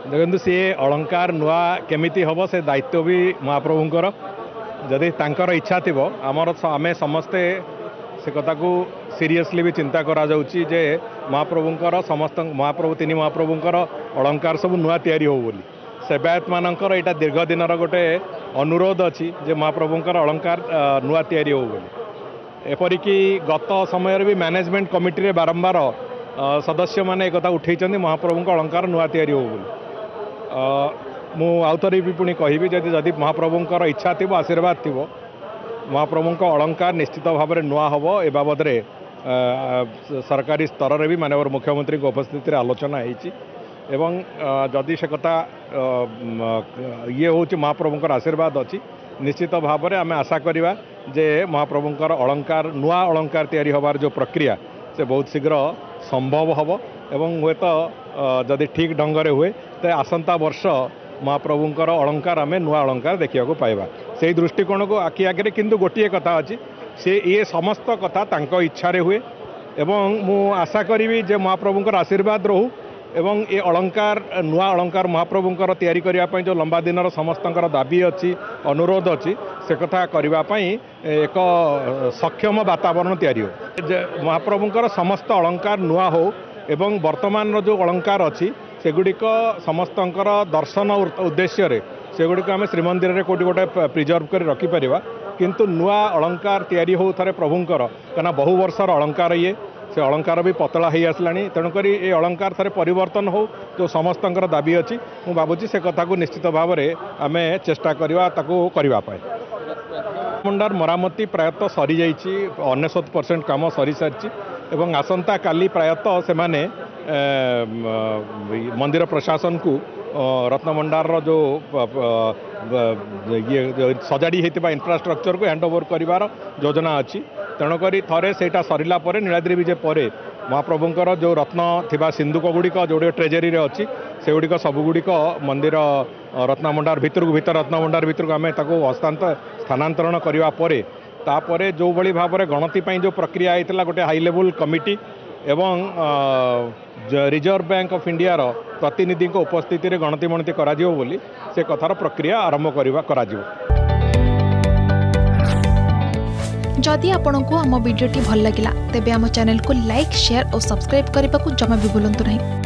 देखो सी अलंकार नुआ केमिति हम से दायित्व भी महाप्रभुंकर जदि तांकर इच्छा थी आमर आम समस्ते से कथा को सीरियसली भी चिंता करा जाउची जे महाप्रभुंकर समस्त महाप्रभु तीन महाप्रभुंकर अलंकार सब नुआ तैयारी हो बोली सेवायत मानकर यहाँ दीर्घ दिन गोटे अनुरोध अच्छी जे महाप्रभुंकर अलंकार नुआ तैयारी हो बोली एपरिकी गत समय भी मैनेजमेंट कमिटी रे बारंबार सदस्य मैंने एक उठे महाप्रभु अलंकार नुआ तैयारी हो बोली मु आउथरे भी पुणी कहि जदि महाप्रभुंकर इच्छा थी आशीर्वाद थी महाप्रभु अलंकार निश्चित भाव में नुआ हम ए बाबद सरकारी स्तर में भी माननीय मुख्यमंत्री उपस्थित आलोचना होती एवं जदि से कथा ये हूँ महाप्रभुंकर आशीर्वाद अच्छी निश्चित भाव में आम आशा करवा जे महाप्रभुंकर अलंकार नुआ अलंकार तैयारी होबार जो प्रक्रिया से बहुत शीघ्र संभव हम एवं हुए तो जदि ठीक ढंग हुए तो आसंता वर्ष महाप्रभुंकर अलंकार आम नुआ अलंकार देखा पाइबा से दृष्टिकोण को आखि आगे किंतु गोटे कथा अच्छी से ये समस्त कथा तांको इच्छा हुए एवं मु आशा करी जे महाप्रभुंकर आशीर्वाद रहू एवं ये अलंकार नुआ अलंकार महाप्रभुंकर तैयारी करने जो लंबा दिन समस्तंकर दाबी अच्छी अनुरोध अच्छी से कथा करने एक सक्षम वातावरण तैयारी हो महाप्रभुंकर समस्त अलंकार नुआ हो एवं वर्तमान जो अलंकार अच्छी सेगुड़िक समस्तंकर दर्शन उद्देश्य सेगुड़िक आम श्रीमंदिर में कोटी गोटे प्रिजर्व कर रखिपर किंतु नुआ अलंकार तैयारी हो थे प्रभुंकर कहीं बहु वर्षर अलंकार ये से अलंकार भी पतला हो आसला तेणुक ये अलंकार थे परिवर्तन हो जो समस्तंकर दाबी अच्छी मु भावुँ से कथा को निश्चित भाव में आम चेष्टा करने मुंडार मरामती प्रायतः सरी जाइए 99% काम सरी सारी एवं आसंता काली प्रायतः से माने मंदिर प्रशासन को रत्नभंडार जो ये सजाड़ी होता इंफ्रास्ट्रक्चर को हैंड ओवर कर योजना अच्छी तेणुक थे सेटा सरला नीलाद्री विजे पर महाप्रभुंकर जो रत्न थिबा सिंधुक गुड़िक जो ट्रेजेरी अच्छी से गुड़िक सबुगुड़िक मंदिर रत्नभंडार भीतर रत्नभंडार भितर आम स्थानांतरण करने जो भली भाव में गणति जो प्रक्रिया होता गोटे हाई लेवल कमिटी एवं रिजर्व बैंक ऑफ इंडिया प्रतिनिधि उपस्थिति रे गणति मणति बोली से कथार प्रक्रिया आरंभ करा जदि आपंक आम भिडी भल लगा तेब आम चैनल को लाइक शेयर और सब्सक्राइब करने को जमा भी भूलु नहीं।